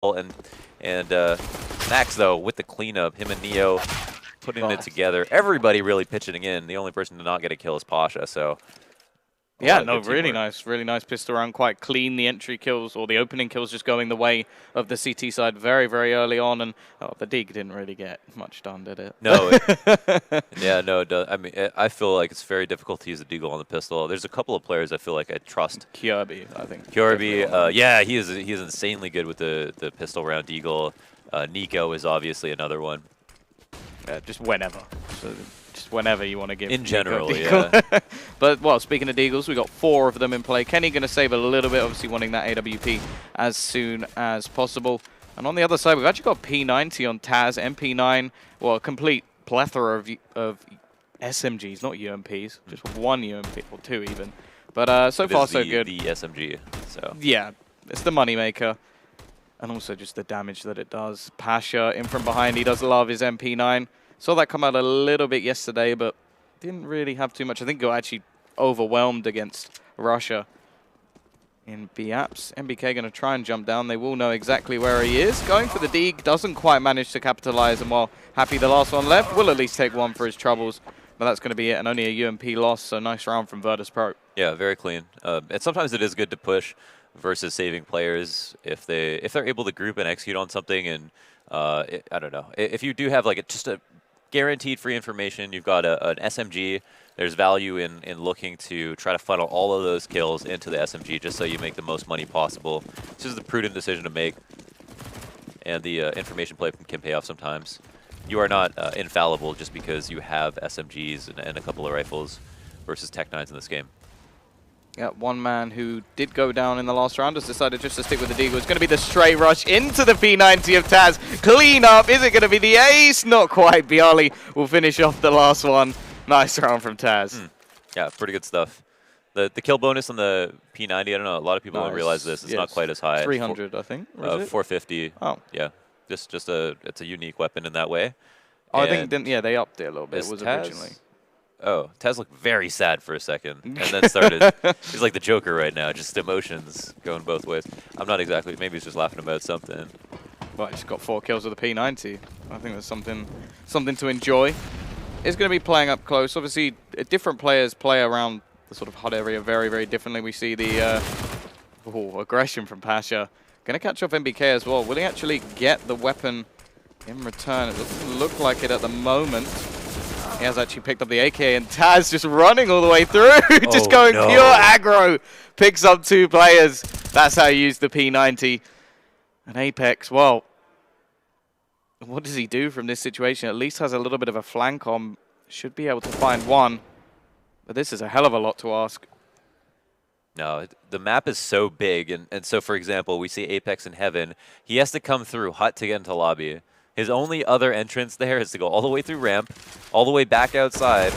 and Max though with the cleanup, him and Neo putting it together. Everybody really pitching in. The only person to not get a kill is Pasha. So yeah, no, really nice pistol round, quite clean. The entry kills or the opening kills just going the way of the CT side very, very early on, and the Dig didn't really get much done, did it? No, yeah, no, it does. I mean, I feel like it's very difficult to use the deagle on the pistol. There's a couple of players I feel like I trust. Kirby, I think. Kirby, yeah, he is insanely good with the pistol round deagle. Nico is obviously another one. Yeah, just whenever. So just whenever you want to give. In general, yeah. But, well, speaking of deagles, we got 4 of them in play. Kenny going to save a little bit, obviously wanting that AWP as soon as possible. And on the other side, we've actually got P90 on Taz, MP9, well, a complete plethora of SMGs, not UMPs, just one UMP, or 2 even. But so far, so good. The SMG, so. Yeah, it's the moneymaker. And also just the damage that it does. Pasha in from behind, he does love his MP9. Saw that come out a little bit yesterday, but didn't really have too much. I think he got actually overwhelmed against Russia in BAPS. MBK going to try and jump down. They will know exactly where he is. Going for the Deeg, doesn't quite manage to capitalize. And while Happy, the last one left, will at least take one for his troubles. But that's going to be it, and only a UMP loss, so nice round from Virtus.pro. Yeah, very clean. And sometimes it is good to push versus saving players if they're able to group and execute on something. And I don't know, if you do have like just a guaranteed free information, you've got an SMG. There's value in looking to try to funnel all of those kills into the SMG just so you make the most money possible. This is the prudent decision to make, and the information play can pay off sometimes. You are not infallible just because you have SMGs and a couple of rifles versus Tech 9s in this game. Yeah, one man who did go down in the last round has decided just to stick with the Deagle. It's going to be the straight rush into the P90 of Taz. Clean up. Is it going to be the ace? Not quite. Bialy will finish off the last one. Nice round from Taz. Yeah, pretty good stuff. The kill bonus on the P90, I don't know, a lot of people don't realize this. It's not quite as high. 300, I think. 450. Oh. Yeah, it's a unique weapon in that way. Oh, I think, yeah, they upped it a little bit. It was Taz, originally. Oh, Taz looked very sad for a second, and then started. He's like the Joker right now, just emotions going both ways. I'm not exactly. Maybe he's just laughing about something. Well, he's got 4 kills with the P90. I think that's something to enjoy. It's going to be playing up close. Obviously, different players play around the sort of hot area very, very differently. We see the aggression from Pasha. Going to catch off MBK as well. Will he actually get the weapon in return? It doesn't look like it at the moment. He has actually picked up the AK, and Taz just running all the way through, just going pure aggro. Picks up 2 players. That's how you use the P90. And Apex, well, what does he do from this situation? At least has a little bit of a flank on. Should be able to find one. But this is a hell of a lot to ask. No, the map is so big. And so, for example, we see Apex in Heaven. He has to come through hut to get into lobby. His only other entrance there is to go all the way through ramp, all the way back outside,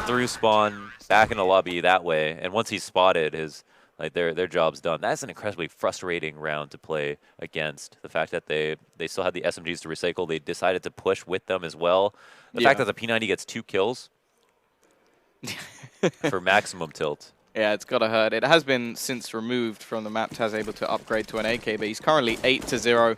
through spawn, back into lobby that way. And once he's spotted, their job's done. That's an incredibly frustrating round to play against. The fact that they still had the SMGs to recycle, they decided to push with them as well. The fact that the P90 gets 2 kills for maximum tilt. Yeah, it's got to hurt. It has been since removed from the map. Taz able to upgrade to an AK, but he's currently 8-0.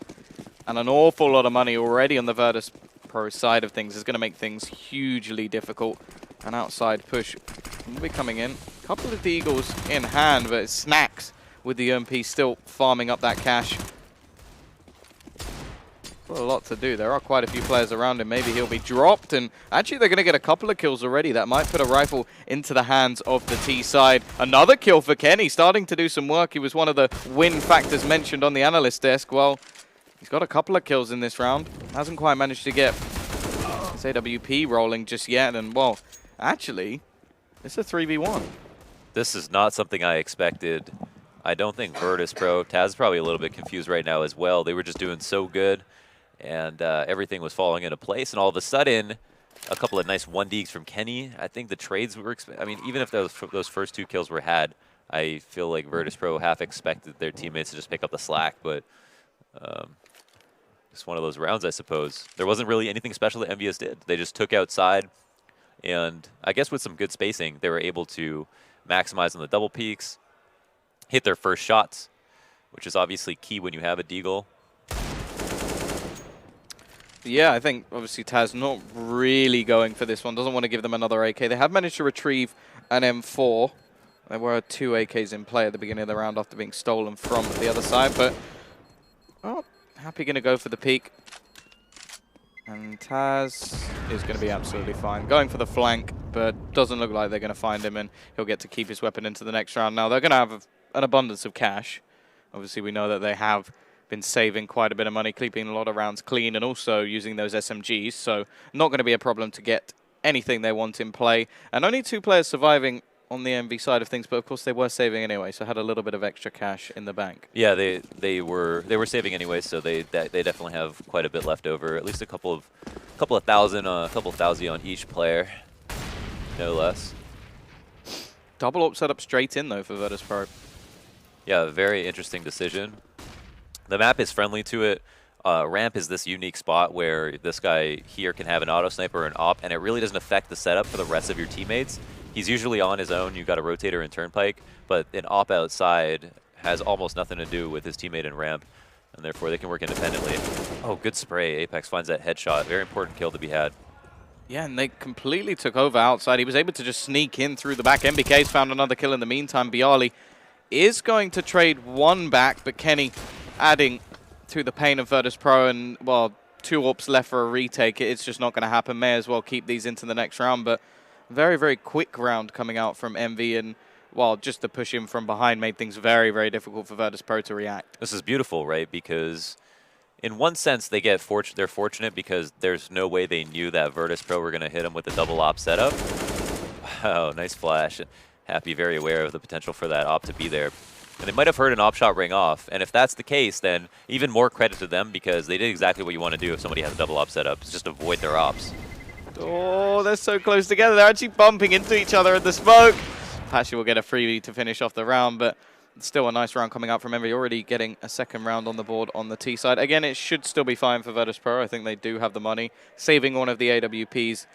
And an awful lot of money already on the Virtus.pro side of things is going to make things hugely difficult. An outside push will be coming in. A couple of Deagles in hand, but it's Snacks with the UMP still farming up that cash. Got a lot to do. There are quite a few players around him. Maybe he'll be dropped. And actually, they're going to get a couple of kills already. That might put a rifle into the hands of the T side. Another kill for Kenny, starting to do some work. He was one of the win factors mentioned on the analyst desk. Well, he's got a couple of kills in this round. Hasn't quite managed to get his AWP rolling just yet. And, well, actually, it's a 3v1. This is not something I expected. I don't think Virtus.pro, Taz is probably a little bit confused right now as well. They were just doing so good, and everything was falling into place. And all of a sudden, a couple of nice 1Ds from Kenny. I think the trades were, I mean, even if those first 2 kills were had, I feel like Virtus.pro half expected their teammates to just pick up the slack, but it's one of those rounds, I suppose. There wasn't really anything special that EnVyUs did. They just took outside, and I guess with some good spacing, they were able to maximize on the double peaks, hit their first shots, which is obviously key when you have a deagle. Yeah, I think obviously Taz not really going for this one. Doesn't want to give them another AK. They have managed to retrieve an M4. There were 2 AKs in play at the beginning of the round after being stolen from the other side, but oh, Happy going to go for the peek. And Taz is going to be absolutely fine. Going for the flank, but doesn't look like they're going to find him, and he'll get to keep his weapon into the next round. Now, they're going to have an abundance of cash. Obviously, we know that they have been saving quite a bit of money, keeping a lot of rounds clean, and also using those SMGs, so not going to be a problem to get anything they want in play. And only 2 players surviving on the EnVy side of things, but of course they were saving anyway, so had a little bit of extra cash in the bank. Yeah, they were saving anyway, so they definitely have quite a bit left over. At least a couple of thousand on each player, no less. Double up set up straight in though for Virtus.pro. Yeah, very interesting decision. The map is friendly to it. Ramp is this unique spot where this guy here can have an auto sniper or an op, and it really doesn't affect the setup for the rest of your teammates. He's usually on his own. You've got a rotator and turnpike, but an op outside has almost nothing to do with his teammate in ramp, and therefore they can work independently. Oh, good spray. Apex finds that headshot. Very important kill to be had. Yeah, and they completely took over outside. He was able to just sneak in through the back. MBK's found another kill in the meantime. Bialy is going to trade 1 back, but Kenny adding to the pain of Virtus.pro, and, well, 2 AWPs left for a retake. It's just not going to happen. May as well keep these into the next round, but very, very quick round coming out from EnVy, and, well, just to push him from behind made things very, very difficult for Virtus.pro to react. This is beautiful, right? Because in one sense, they're fortunate because there's no way they knew that Virtus.pro were going to hit them with a double op setup. Wow, nice flash. Happy, very aware of the potential for that op to be there. And they might have heard an op shot ring off. And if that's the case, then even more credit to them because they did exactly what you want to do if somebody has a double op setup. It's just avoid their ops. Oh, they're so close together. They're actually bumping into each other in the smoke. Pashi will get a freebie to finish off the round, but still a nice round coming out from EnVy. Already getting a second round on the board on the T side. Again, it should still be fine for Virtus.pro. I think they do have the money. Saving one of the AWPs.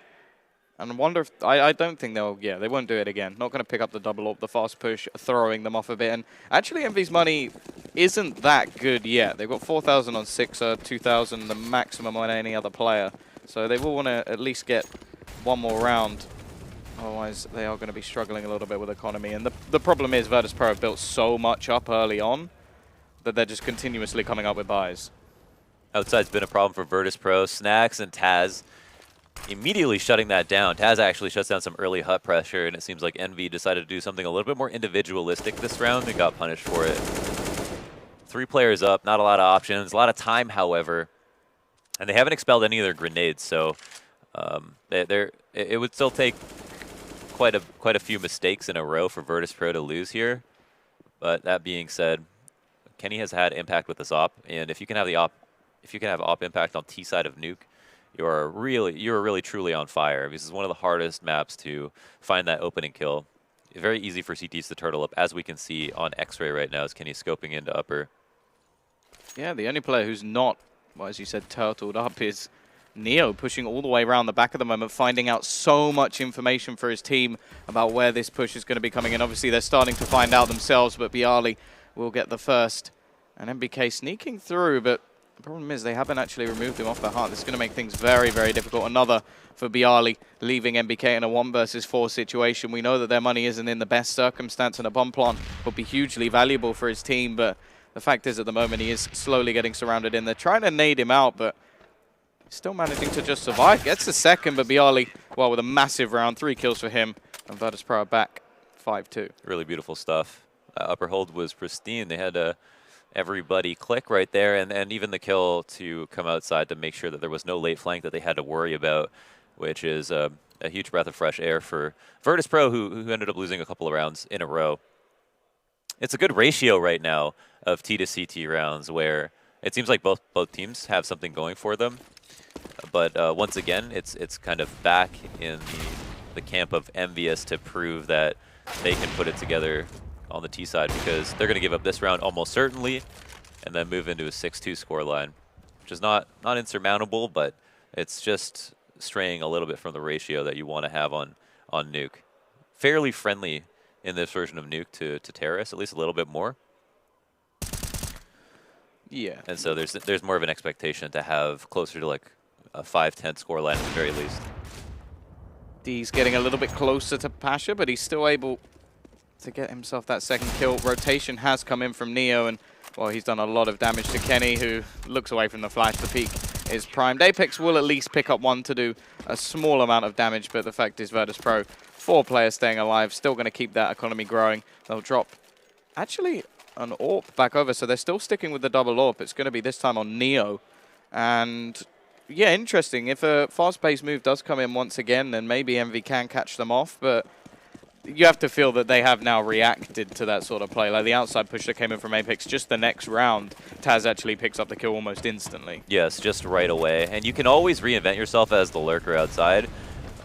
And I wonder if, I don't think they won't do it again. Not going to pick up the double up, the fast push, throwing them off a bit. And actually, EnVy's money isn't that good yet. They've got 4,000 on Sixer, 2,000 the maximum on any other player. So they will want to at least get one more round. Otherwise, they are going to be struggling a little bit with economy. And the problem is Virtus.pro have built so much up early on that they're just continuously coming up with buys. Outside's been a problem for Virtus.pro. Snacks and Taz immediately shutting that down. Taz actually shuts down some early hut pressure, and it seems like EnVy decided to do something a little bit more individualistic this round and got punished for it. 3 players up, not a lot of options, a lot of time, however. And they haven't expelled any of their grenades, so it would still take quite a few mistakes in a row for Virtus.pro to lose here. But that being said, Kenny has had impact with this op, and if you can have op impact on T side of Nuke, you're really truly on fire. This is one of the hardest maps to find that opening kill. Very easy for CTs to turtle up, as we can see on X-Ray right now as Kenny's scoping into upper. Yeah, the only player who's not, well, as you said, turtled up is Neo, pushing all the way around the back at the moment, finding out so much information for his team about where this push is going to be coming in. Obviously, they're starting to find out themselves, but Bialy will get the first. And MBK sneaking through, but the problem is they haven't actually removed him off the heart. This is going to make things very, very difficult. Another for Bialy, leaving MBK in a 1 versus 4 situation. We know that their money isn't in the best circumstance, and a bomb plant would be hugely valuable for his team, but the fact is, at the moment, he is slowly getting surrounded in. They're trying to nade him out, but still managing to just survive. Gets the second, but Bialy, well, with a massive round, 3 kills for him, and Virtus.pro back 5-2. Really beautiful stuff. Upper hold was pristine. They had everybody click right there, and even the kill to come outside to make sure that there was no late flank that they had to worry about, which is a huge breath of fresh air for Virtus.pro, who ended up losing a couple of rounds in a row. It's a good ratio right now of T to CT rounds where it seems like both teams have something going for them. But once again, it's kind of back in the camp of EnVyUs to prove that they can put it together on the T side, because they're going to give up this round almost certainly and then move into a 6-2 scoreline, which is not insurmountable, but it's just straying a little bit from the ratio that you want to have on Nuke. Fairly friendly in this version of Nuke to Terrace, at least a little bit more. Yeah. And so there's more of an expectation to have closer to like a 5-10 scoreline at the very least. D's getting a little bit closer to Pasha, but he's still able to get himself that second kill. Rotation has come in from Neo, and well, he's done a lot of damage to Kenny, who looks away from the flash. The peak is primed. Apex will at least pick up one to do a small amount of damage, but the fact is Virtus.pro, 4 players staying alive, still going to keep that economy growing. They'll drop actually an AWP back over, so they're still sticking with the double AWP. It's going to be this time on Neo. And yeah, interesting. If a fast-paced move does come in once again, then maybe EnVy can catch them off, but you have to feel that they have now reacted to that sort of play. Like the outside push that came in from Apex, just the next round, Taz actually picks up the kill almost instantly. Yes, just right away. And you can always reinvent yourself as the lurker outside.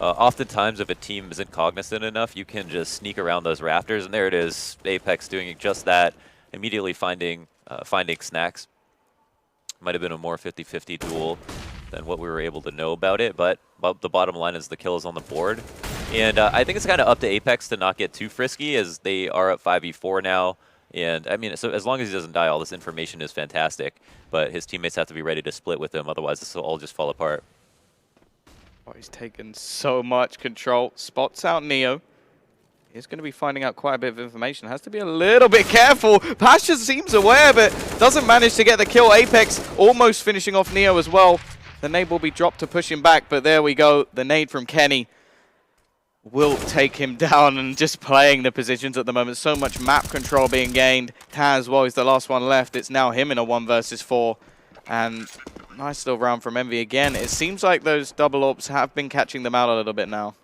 Oftentimes, if a team isn't cognizant enough, you can just sneak around those rafters, and there it is, Apex doing just that, immediately finding snacks. Might have been a more 50-50 duel than what we were able to know about it, but the bottom line is the kill is on the board. And I think it's kind of up to Apex to not get too frisky, as they are at 5v4 now. And I mean, so as long as he doesn't die, all this information is fantastic. But his teammates have to be ready to split with him, otherwise this will all just fall apart. Oh, he's taken so much control. Spots out Neo. He's going to be finding out quite a bit of information. Has to be a little bit careful. Pasha seems aware, but doesn't manage to get the kill. Apex almost finishing off Neo as well. The nade will be dropped to push him back, but there we go. The nade from Kenny will take him down, and just playing the positions at the moment. So much map control being gained. Taz, well, he's the last one left. It's now him in a 1 versus 4. And nice little round from EnVy again. It seems like those double AWPs have been catching them out a little bit now.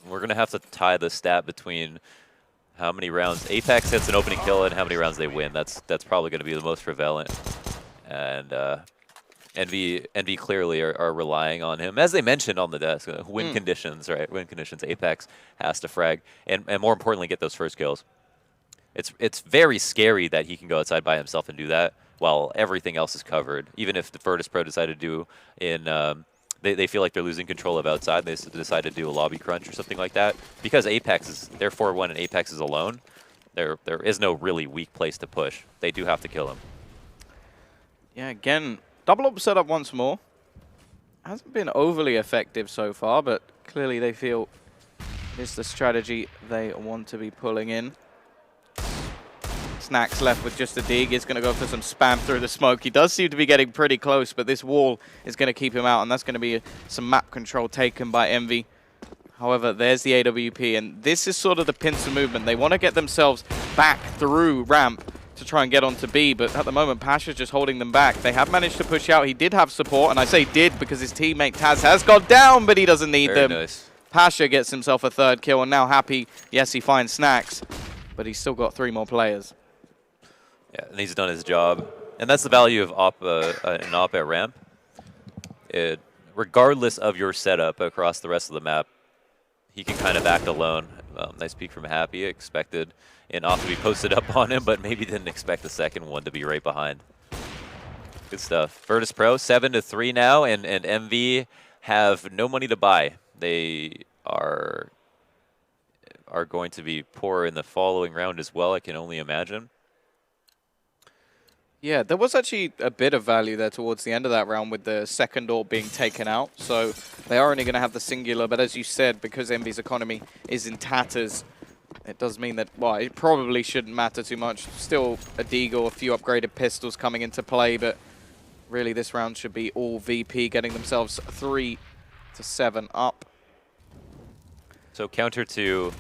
We're going to have to tie the stat between how many rounds Apex hits an opening kill and how many rounds they win. That's probably going to be the most prevalent. And EnVy clearly are relying on him. As they mentioned on the desk, win conditions, right? Win conditions, Apex has to frag. And more importantly, get those first kills. It's very scary that he can go outside by himself and do that while everything else is covered. Even if the Virtus.pro decided to do they feel like they're losing control of outside, they decide to do a lobby crunch or something like that. Because Apex is, they're 4-1 and Apex is alone, there is no really weak place to push. They do have to kill him. Yeah, again, double AWP set up once more. Hasn't been overly effective so far, but clearly they feel it's the strategy they want to be pulling in. Snacks left with just a dig. He's going to go for some spam through the smoke. He does seem to be getting pretty close, but this wall is going to keep him out, and that's going to be some map control taken by EnVy. However, there's the AWP, and this is sort of the pincer movement. They want to get themselves back through ramp to try and get onto B, but at the moment, Pasha's just holding them back. They have managed to push out. He did have support, and I say did because his teammate Taz has gone down, but he doesn't need them. Nice. Pasha gets himself a 3rd kill, and now happy. Yes, he finds Snacks, but he's still got 3 more players. Yeah, and he's done his job. And that's the value of an op at ramp. Regardless of your setup across the rest of the map, he can kind of act alone. Nice peek from Happy. Expected an op to be posted up on him, but maybe didn't expect the second one to be right behind. Good stuff. Virtus.pro 7-3 now, and EnVy have no money to buy. They are going to be poor in the following round as well, I can only imagine. Yeah, there was actually a bit of value there towards the end of that round with the second AWP being taken out. So they are only going to have the singular, but as you said, because EnVy's economy is in tatters, it does mean that, well, it probably shouldn't matter too much. Still a Deagle, a few upgraded pistols coming into play, but really this round should be all VP, getting themselves 3-7 up. So counter to,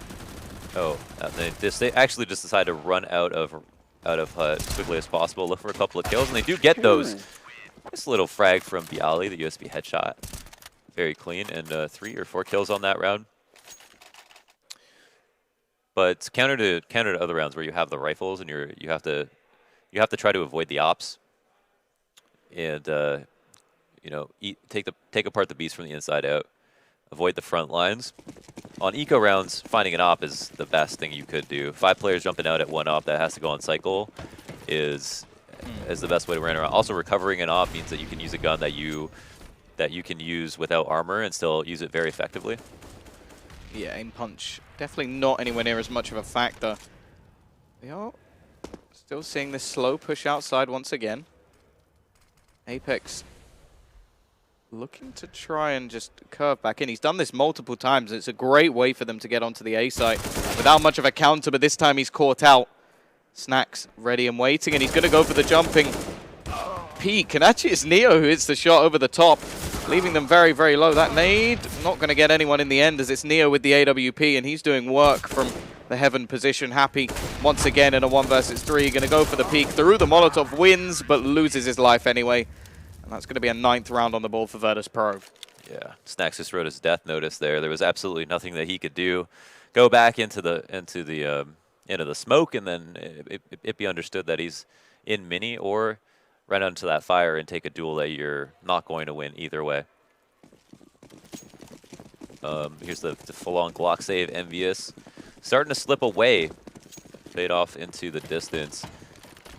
they actually just decided to run out of as quickly as possible, look for a couple of kills, and they do get those. This little frag from Bialy, the USB headshot. Very clean, and 3 or 4 kills on that round. But counter to other rounds where you have the rifles and you have to try to avoid the ops, and take apart the beast from the inside out. Avoid the front lines. On eco rounds, finding an op is the best thing you could do. 5 players jumping out at 1 op that has to go on cycle is the best way to run around. Also, recovering an op means that you can use a gun that you can use without armor and still use it very effectively. Yeah, aim punch definitely not anywhere near as much of a factor. We are still seeing this slow push outside once again. Apex looking to try and just curve back in. He's done this multiple times. It's a great way for them to get onto the A site without much of a counter, but this time he's caught out. Snacks ready and waiting, and he's going to go for the jumping peak. And actually it's Neo who hits the shot over the top, leaving them very, very low. That nade, not going to get anyone in the end, as it's Neo with the AWP, and he's doing work from the heaven position. Happy once again in a 1 versus 3. Going to go for the peak through the Molotov, wins, but loses his life anyway. And that's going to be a 9th round on the board for Virtus.pro. Yeah, Snacks just wrote his death notice there. There was absolutely nothing that he could do. Go back into the smoke, and then it be understood that he's in mini, or run onto that fire and take a duel that you're not going to win either way. Here's the full-on Glock save. EnVyUs starting to slip away, fade off into the distance,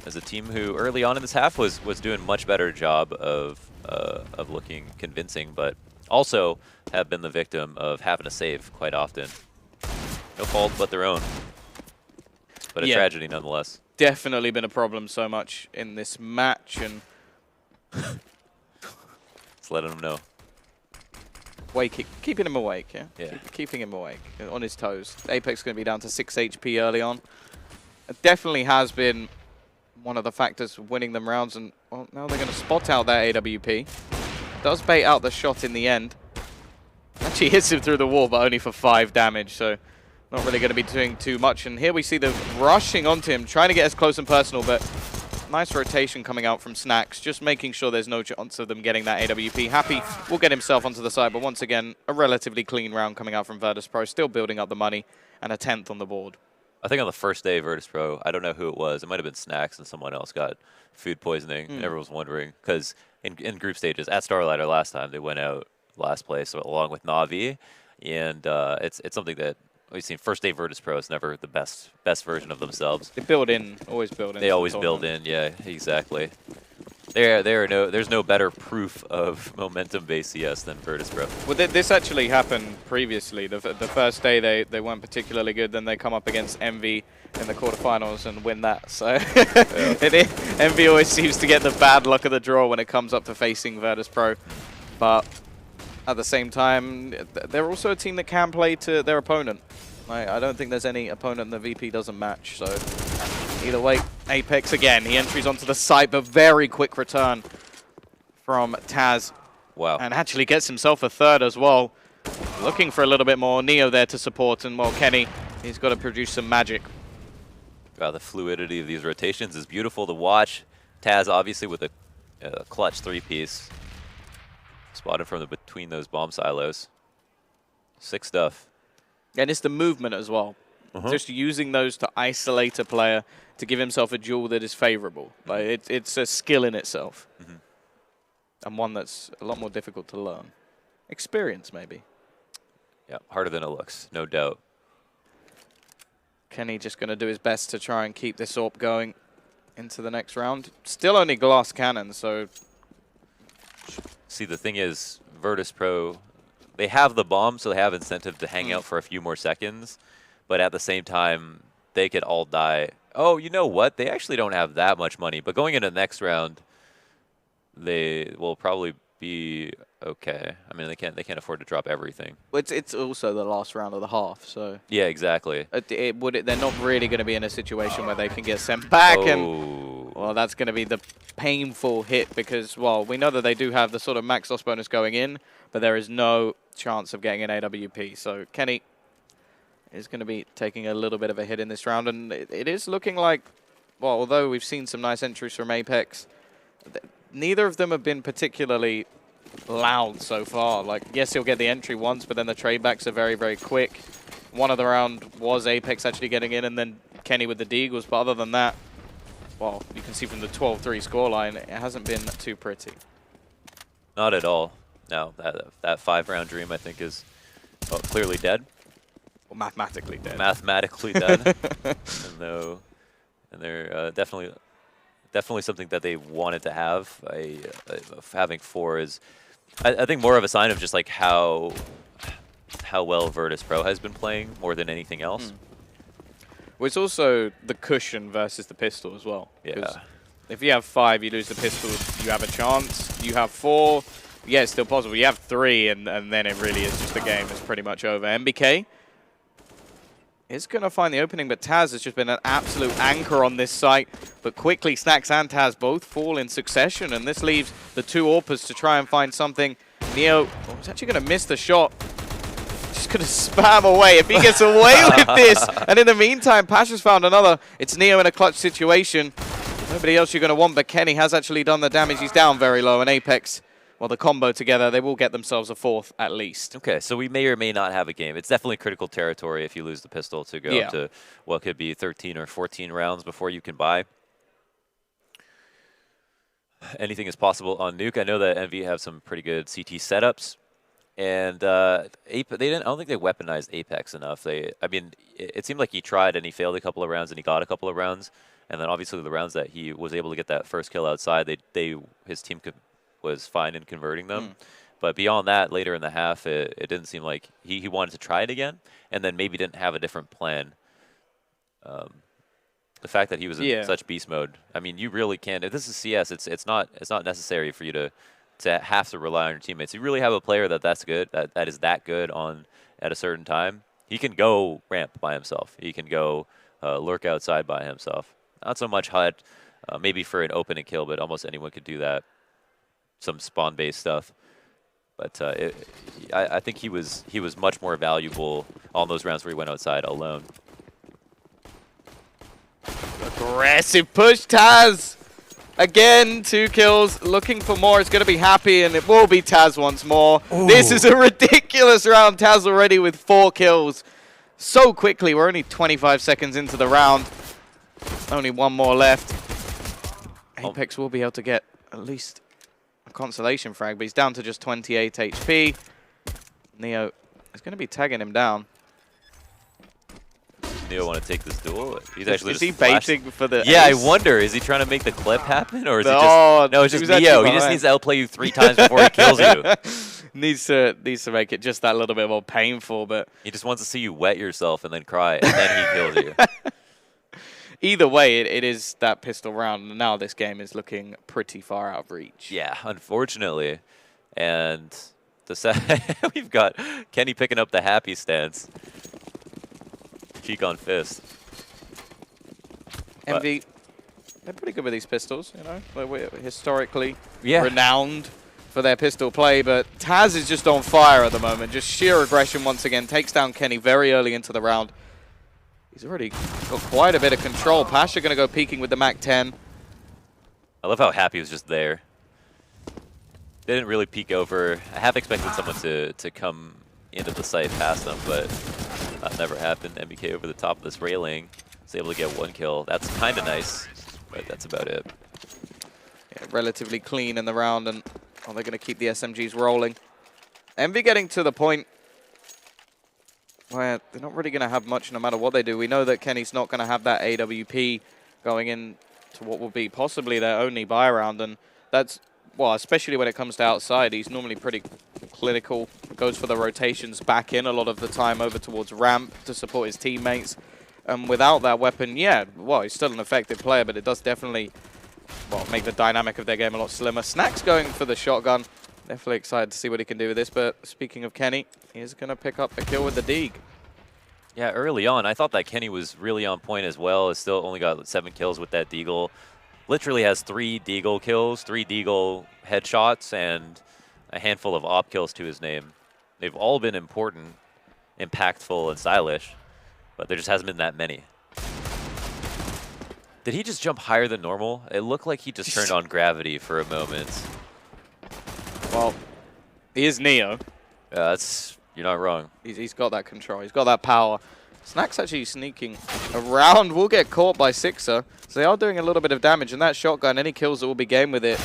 as a team who early on in this half was doing much better job of looking convincing, but also have been the victim of having to save quite often. No fault but their own, but a tragedy nonetheless. Definitely been a problem so much in this match, and just letting them know. Keeping him awake, yeah? Keeping him awake, on his toes. Apex going to be down to 6 HP early on. It definitely has been one of the factors winning them rounds, and well, now they're going to spot out that AWP. Does bait out the shot in the end. Actually hits him through the wall, but only for 5 damage, so not really going to be doing too much. And here we see them rushing onto him, trying to get as close and personal, but nice rotation coming out from Snacks, just making sure there's no chance of them getting that AWP. Happy will get himself onto the side, but once again, a relatively clean round coming out from Virtus.pro, still building up the money, and a 10th on the board. I think on the first day of Virtus.pro, I don't know who it was. It might have been Snacks, and someone else got food poisoning. And everyone was wondering, because in group stages, at Starlighter last time, they went out last place along with Na'Vi, and it's something that we've seen. First day Virtus.pro is never the best version of themselves. They build in, always build in. They always build in, yeah, exactly. There's no better proof of momentum-based CS than Virtus.pro. Well, this actually happened previously. The first day they weren't particularly good. Then they come up against Envy in the quarterfinals and win that. So Envy always seems to get the bad luck of the draw when it comes up to facing Virtus.pro. But at the same time, they're also a team that can play to their opponent. I don't think there's any opponent the VP doesn't match. So either way, Apex again. He entries onto the site, but very quick return from Taz. Wow. And actually gets himself a 3rd as well. Looking for a little bit more. Neo there to support, and well, Kenny, he's got to produce some magic. Wow, the fluidity of these rotations is beautiful to watch. Taz obviously with a clutch 3-piece. Spotted from between those bomb silos. Sick stuff. And it's the movement as well. Just using those to isolate a player to give himself a duel that is favorable. Like it's a skill in itself. And one that's a lot more difficult to learn. Experience, maybe. Yeah, harder than it looks, no doubt. Kenny just going to do his best to try and keep this AWP going into the next round. Still only glass cannon, so... See, the thing is, Virtus.pro, they have the bomb, so they have incentive to hang out for a few more seconds. But at the same time, they could all die. Oh, you know what? They actually don't have that much money. But going into the next round, they will probably be okay. I mean, they can't afford to drop everything. It's also the last round of the half, so... Yeah, exactly. They're not really going to be in a situation where they can get sent back. And well, that's going to be the painful hit because, well, we know that they do have the sort of max loss bonus going in, but there is no chance of getting an AWP. So Kenny is going to be taking a little bit of a hit in this round, and it is looking like, well, although we've seen some nice entries from Apex, neither of them have been particularly loud so far. Like, yes, he'll get the entry once, but then the trade backs are very, very quick. One of the round was Apex actually getting in, and then Kenny with the Deagles, but other than that, well, you can see from the 12-3 scoreline, it hasn't been too pretty. Not at all. No, that 5-round dream, I think, is clearly dead. Well, mathematically dead. Mathematically dead. and they're definitely something that they wanted to have. Having 4 is, I think, more of a sign of just like how well Virtus.pro has been playing more than anything else. Well, it's also the cushion versus the pistol as well. Yeah. If you have 5, you lose the pistol, you have a chance. You have 4, Yeah, it's still possible. You have 3, and then it really is just the game is pretty much over. MBK is going to find the opening, but Taz has just been an absolute anchor on this site. But quickly, Snacks and Taz both fall in succession, and this leaves the 2 AWPers to try and find something. Neo is actually going to miss the shot. Just going to spam away if he gets away with this. And in the meantime, Pasha's found another. It's Neo in a clutch situation. Nobody else you're going to want, but Kenny has actually done the damage. He's down very low, and Apex, well, the combo together, they will get themselves a 4th at least. Okay, so we may or may not have a game. It's definitely critical territory if you lose the pistol to go up to what could be 13 or 14 rounds before you can buy. Anything is possible on Nuke. I know that EnVy have some pretty good CT setups, and I don't think they weaponized Apex enough. I mean, it seemed like he tried and he failed a couple of rounds and he got a couple of rounds, and then obviously the rounds that he was able to get that first kill outside, his team was fine in converting them. But beyond that, later in the half, it didn't seem like he wanted to try it again, and then maybe didn't have a different plan. The fact that he was in such beast mode, I mean, you really can't. If this is CS, it's not necessary for you to have to rely on your teammates. You really have a player that's good, that is that good at a certain time. He can go ramp by himself. He can go lurk outside by himself. Not so much HUD, maybe for an open and kill, but almost anyone could do that. Some spawn-based stuff, but I think he was much more valuable on those rounds where he went outside alone. Aggressive push, Taz! Again, 2 kills, looking for more. It's going to be Happy, and it will be Taz once more. Ooh. This is a ridiculous round. Taz already with 4 kills. So quickly, we're only 25 seconds into the round. Only 1 more left. Apex will be able to get at least a consolation frag, but he's down to just 28 HP. Neo is going to be tagging him down. Neo want to take this duel? He's actually is he baiting for the Yeah, ace? I wonder. Is he trying to make the clip happen, or is no, it's just Neo? He just needs to outplay you 3 times before he kills you. needs to make it just that little bit more painful, but he just wants to see you wet yourself and then cry, and then he kills you. Either way, it is that pistol round, and now this game is looking pretty far out of reach. Yeah, unfortunately, and we've got Kenny picking up the happy stance. Cheek on fist. EnVy, they're pretty good with these pistols, you know. We're historically renowned for their pistol play, but Taz is just on fire at the moment. Just sheer aggression once again. Takes down Kenny very early into the round. He's already got quite a bit of control. Pasha going to go peeking with the MAC-10. I love how Happy was just there. They didn't really peek over. I half expected someone to come into the site past them, but that never happened. MBK over the top of this railing. Was able to get 1 kill. That's kind of nice, but that's about it. Yeah, relatively clean in the round, and they're going to keep the SMGs rolling. EnVy getting to the point where they're not really going to have much no matter what they do. We know that Kenny's not going to have that AWP going in to what will be possibly their only buy round, and that's, well, especially when it comes to outside, he's normally pretty clinical, goes for the rotations back in a lot of the time over towards ramp to support his teammates. Without that weapon, yeah, well, he's still an effective player, but it does definitely, well, make the dynamic of their game a lot slimmer. Snack's going for the shotgun. Definitely excited to see what he can do with this, but speaking of Kenny, he's going to pick up a kill with the Deeg. Yeah, early on, I thought that Kenny was really on point as well. He's still only got 7 kills with that Deagle. Literally has 3 Deagle kills, 3 Deagle headshots, and a handful of op kills to his name. They've all been important, impactful, and stylish, but there just hasn't been that many. Did he just jump higher than normal? It looked like he just turned on gravity for a moment. Well, he is Neo. You're not wrong. He's got that control. He's got that power. Snack's actually sneaking around. Will get caught by Sixer. So they are doing a little bit of damage. And that shotgun, any kills that will be gained with it,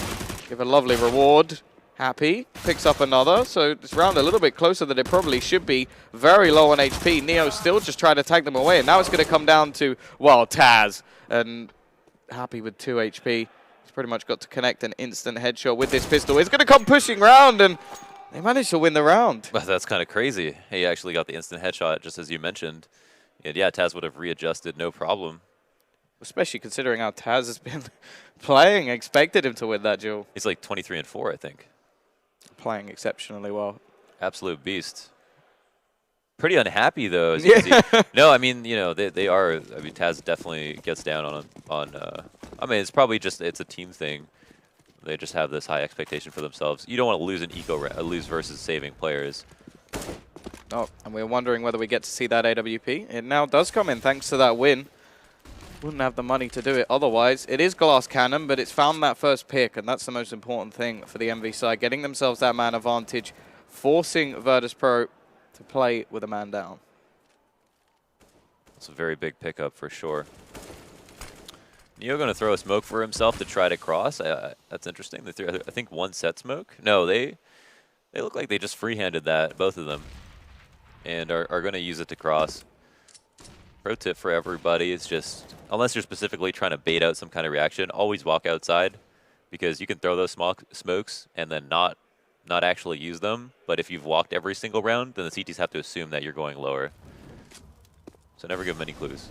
give a lovely reward. Happy. Picks up another. So this round a little bit closer than it probably should be. Very low on HP. Neo still just trying to tag them away. And now it's going to come down to, well, Taz. And Happy with 2 HP. He's pretty much got to connect an instant headshot with this pistol. He's going to come pushing round, and they managed to win the round. Well, that's kind of crazy. He actually got the instant headshot, just as you mentioned. And yeah, Taz would have readjusted, no problem. Especially considering how Taz has been playing. I expected him to win that duel. He's like 23-4, I think. playing exceptionally well. Absolute beast. Pretty unhappy though, as you can see. No, I mean, you know, they are. I mean, Taz definitely gets down on. I mean, it's probably just it's a team thing. They just have this high expectation for themselves. You don't want to lose an lose versus saving players. Oh, and we're wondering whether we get to see that AWP. It now does come in thanks to that win. Wouldn't have the money to do it otherwise. It is Glass Cannon, but it's found that first pick, and that's the most important thing for the EnVy side, getting themselves that man advantage, forcing Virtus.pro to play with a man down. It's a very big pickup for sure. Neo going to throw a smoke for himself to try to cross. That's interesting. They threw, I think, one set smoke. No, they look like they just free-handed that, both of them, and are going to use it to cross. Pro tip for everybody is just, unless you're specifically trying to bait out some kind of reaction, always walk outside, because you can throw those smokes and then not actually use them. But if you've walked every single round, then the CTs have to assume that you're going lower. So never give them any clues.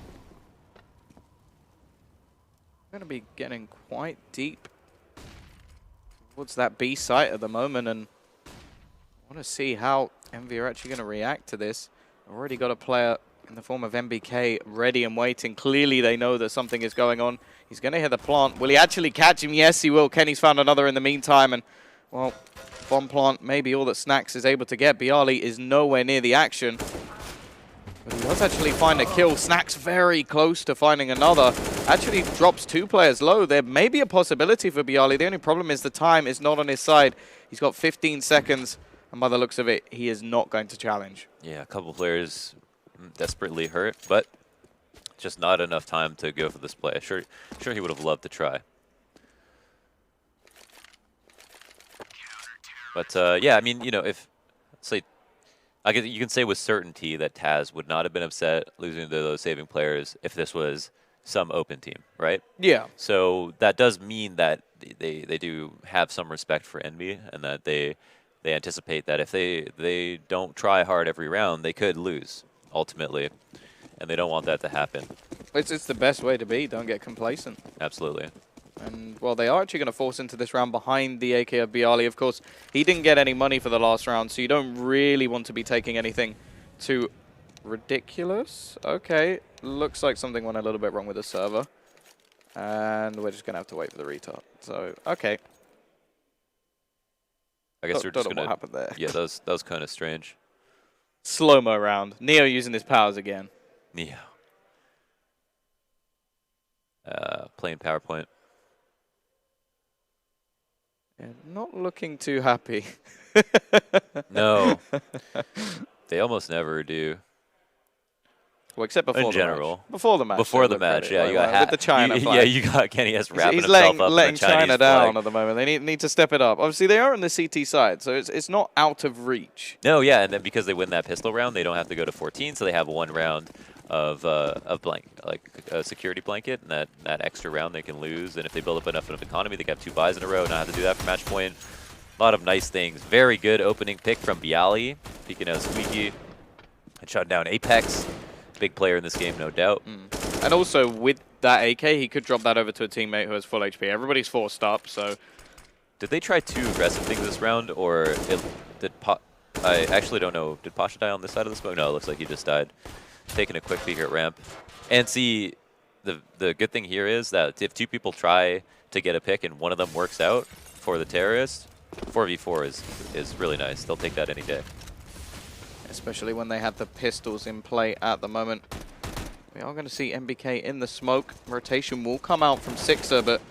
Going to be getting quite deep towards that B site at the moment, and I want to see how EnVy are actually going to react to this. I've already got a player in the form of MBK ready and waiting. Clearly they know that something is going on. He's going to hit the plant. Will he actually catch him? Yes, he will. Kenny's found another in the meantime, and, well, bomb plant, maybe all that Snax is able to get. Bialy is nowhere near the action. But he does actually find a kill. Snax very close to finding another. Actually drops 2 players low. There may be a possibility for Bialy. The only problem is the time is not on his side. He's got 15 seconds, and by the looks of it, he is not going to challenge. Yeah, a couple players desperately hurt, but just not enough time to go for this play. Sure he would have loved to try. But yeah, I mean, you know, if say I guess you can say with certainty that Taz would not have been upset losing to those saving players if this was some open team, right? Yeah. So that does mean that they do have some respect for EnVy, and that they anticipate that if they don't try hard every round, they could lose ultimately, and they don't want that to happen. It's the best way to be. Don't get complacent. Absolutely. And, well, they are actually going to force into this round behind the AK of Bialy. Of course, he didn't get any money for the last round, so you don't really want to be taking anything too ridiculous. Okay, looks like something went a little bit wrong with the server. And we're just going to have to wait for the retard. So, okay. I guess we're just going to... what happened there. Yeah, that was kind of strange. Slow-mo round. Neo using his powers again. Neo. Playing PowerPoint. Yeah, not looking too happy. No. They almost never do. Well, except before in general. The match. Before the match. Before the match, yeah. You got with the China flag. Yeah, you got Kenny S wrapping he's himself up letting in the Chinese China down flag. at the moment. They need to step it up. Obviously, they are on the CT side, so it's not out of reach. No, yeah, and then because they win that pistol round, they don't have to go to 14, so they have one round of a security blanket, and that extra round they can lose. And if they build up enough of economy, they can have 2 buys in a row, not have to do that for match point. A lot of nice things. Very good opening pick from Bialy, peeking out Squeaky and shutting down Apex. Big player in this game, no doubt. And also, with that AK, he could drop that over to a teammate who has full HP. Everybody's forced up, so... Did they try 2 aggressive things this round, or I actually don't know. Did Pasha die on this side of the smoke? No, it looks like he just died. Taking a quick peek at ramp. And see, the good thing here is that if 2 people try to get a pick and one of them works out for the terrorist, 4v4 is really nice. They'll take that any day. Especially when they have the pistols in play at the moment. We are going to see MBK in the smoke. Rotation will come out from Sixer, but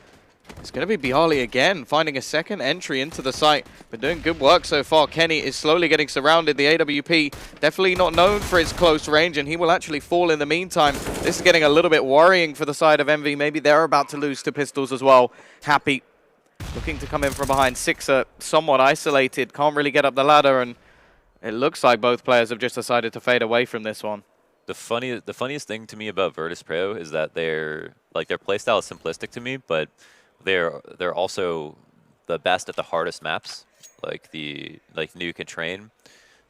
it's going to be Bialy again, finding a second entry into the site. Been doing good work so far. Kenny is slowly getting surrounded. The AWP definitely not known for its close range, and he will actually fall in the meantime. This is getting a little bit worrying for the side of EnVy. Maybe they're about to lose to pistols as well. Happy looking to come in from behind. Sixer somewhat isolated, can't really get up the ladder, and it looks like both players have just decided to fade away from this one. The funniest thing to me about Virtus.pro is that their playstyle is simplistic to me, but they're also the best at the hardest maps, like Nuke and Train,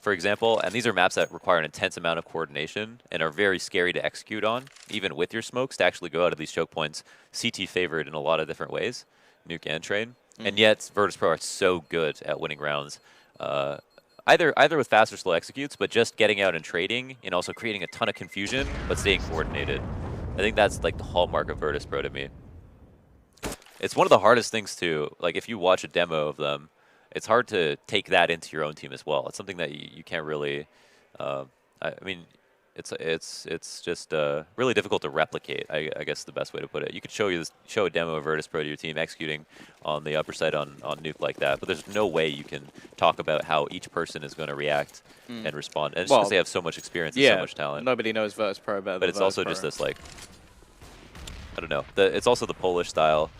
for example. And these are maps that require an intense amount of coordination and are very scary to execute on, even with your smokes, to actually go out of these choke points. CT favored in a lot of different ways, Nuke and Train. And yet Virtus.pro are so good at winning rounds Either with fast or slow executes, but just getting out and trading, and also creating a ton of confusion, but staying coordinated. I think that's like the hallmark of Virtus.pro to me. It's one of the hardest things to, like, if you watch a demo of them, it's hard to take that into your own team as well. It's something that you can't really, I mean, it's just really difficult to replicate. I guess the best way to put it. You could show a demo of Virtus.pro to your team executing on the upper side on Nuke like that, but there's no way you can talk about how each person is going to react and respond. And it's just because they have so much experience and so much talent. Nobody knows Virtus.pro better. But it's also just this, like, I don't know. It's also the Polish style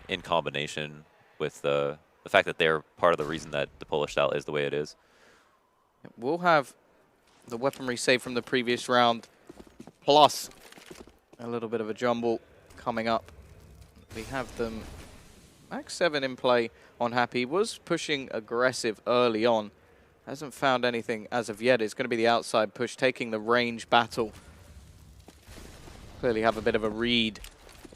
in combination with the fact that they're part of the reason that the Polish style is the way it is. We'll have the weaponry saved from the previous round, plus a little bit of a jumble coming up. We have them Max 7 in play on Happy. Was pushing aggressive early on. Hasn't found anything as of yet. It's going to be the outside push, taking the range battle. Clearly have a bit of a read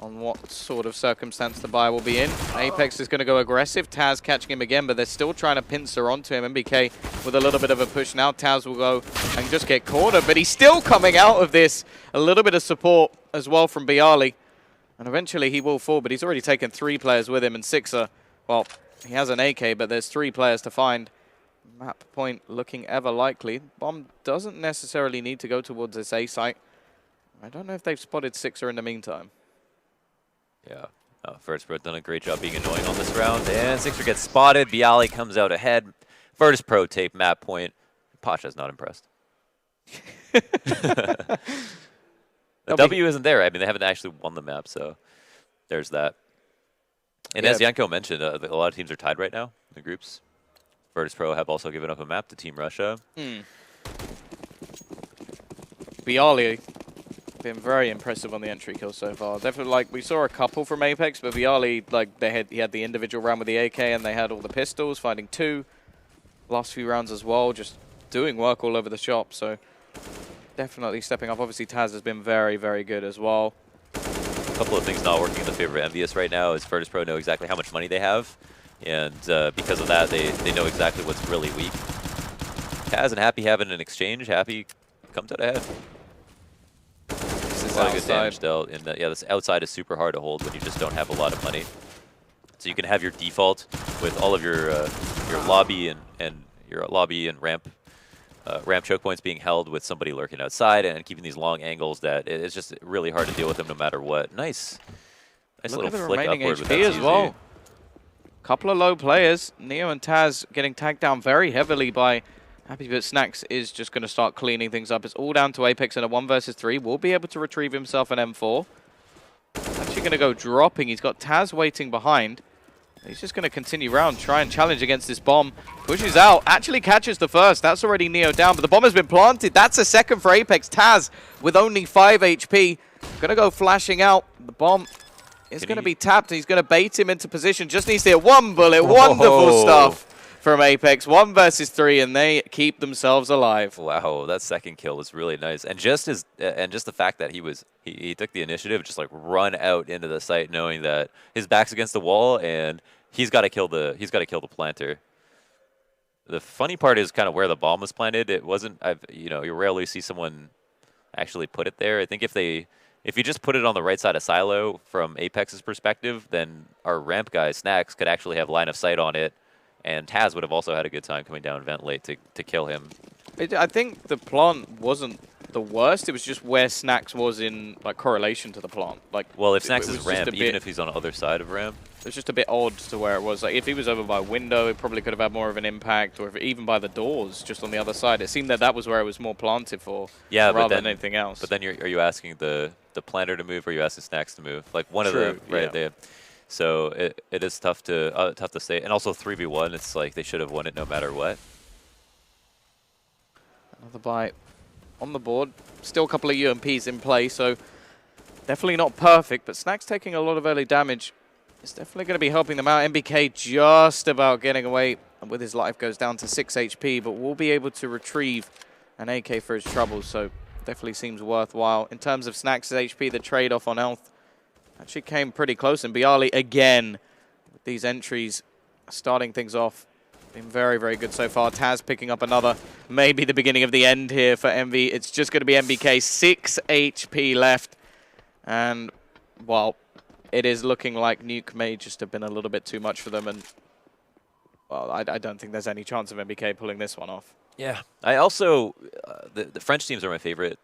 on what sort of circumstance the buy will be in. Apex is going to go aggressive. Taz catching him again, but they're still trying to pincer onto him. MBK with a little bit of a push now. Taz will go and just get cornered, but he's still coming out of this. A little bit of support as well from Bialy. And eventually he will fall, but he's already taken 3 players with him, and Sixer, well, he has an AK, but there's 3 players to find. Map point looking ever likely. Bomb doesn't necessarily need to go towards this A site. I don't know if they've spotted Sixer in the meantime. Yeah. Virtus.pro done a great job being annoying on this round. And Sixer gets spotted. Bialy comes out ahead. Virtus.pro tape map point. Pasha's not impressed. The W isn't there. I mean, they haven't actually won the map, so there's that. And as Yanko mentioned, a lot of teams are tied right now in the groups. Virtus.pro have also given up a map to Team Russia. Bialy been very impressive on the entry kill so far. Definitely, like, we saw a couple from Apex, but Bialy, like, he had the individual round with the AK, and they had all the pistols, finding 2. Last few rounds as well, just doing work all over the shop. So definitely stepping up. Obviously, Taz has been very, very good as well. A couple of things not working in the favor of EnVyUs right now is Virtus.pro know exactly how much money they have, and because of that, they know exactly what's really weak. Taz and Happy having an exchange. Happy comes out ahead. A lot of good damage dealt. And this outside is super hard to hold when you just don't have a lot of money. So you can have your default with all of your lobby and ramp choke points being held with somebody lurking outside and keeping these long angles that it's just really hard to deal with them no matter what. Nice little flick upward with that as well. Couple of low players. Neo and Taz getting tagged down very heavily by Happy, but Snacks is just going to start cleaning things up. It's all down to Apex in a 1 versus 3. Will be able to retrieve himself an M4. Actually going to go dropping. He's got Taz waiting behind. He's just going to continue round, try and challenge against this bomb. Pushes out, actually catches the first. That's already Neo down, but the bomb has been planted. That's a second for Apex. Taz with only 5 HP. Going to go flashing out. The bomb is going to be tapped. He's going to bait him into position. Just needs to hit 1 bullet. Wonderful stuff from Apex. 1 versus 3, and they keep themselves alive. Wow, that second kill was really nice. And just the fact that he took the initiative, just like run out into the site, knowing that his back's against the wall and he's got to kill the planter. The funny part is kind of where the bomb was planted. It wasn't. You rarely see someone actually put it there. I think if you just put it on the right side of silo from Apex's perspective, then our ramp guy Snacks could actually have line of sight on it. And Taz would have also had a good time coming down vent late to kill him. I think the plant wasn't the worst. It was just where Snacks was in like correlation to the plant. Like, well, if Snacks is ramp, even if he's on the other side of ramp, it was just a bit odd to where it was. Like, if he was over by window, it probably could have had more of an impact, or if even by the doors, just on the other side. It seemed that was where it was more planted for, rather than anything else. But then are you asking the planter to move, or are you asking Snacks to move? Like one of them, right? Yeah. So it is tough to say, and also 3v1. It's like they should have won it no matter what. Another buy on the board. Still a couple of UMPs in play, so definitely not perfect. But Snacks taking a lot of early damage. It's definitely going to be helping them out. MBK just about getting away with his life, goes down to 6 HP, but will be able to retrieve an AK for his troubles. So definitely seems worthwhile. In terms of Snacks' HP, the trade-off on health actually came pretty close, and Bialy again with these entries starting things off Been very, very good so far. Taz picking up another, maybe the beginning of the end here for Envy. It's just going to be MBK, 6 HP left. And, well, it is looking like Nuke may just have been a little bit too much for them. And, well, I don't think there's any chance of MBK pulling this one off. Yeah. I also, the French teams are my favorite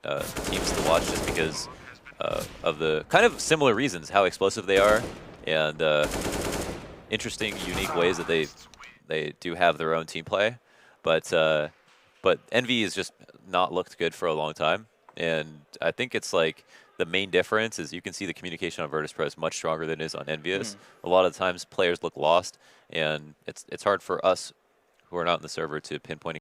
teams to watch just because of the kind of similar reasons, how explosive they are and interesting, unique ways that they do have their own team play, but Envy has just not looked good for a long time, and I think it's like the main difference is you can see the communication on Virtus.pro is much stronger than it is on EnVyUs. A lot of times players look lost, and it's hard for us who are not in the server to pinpoint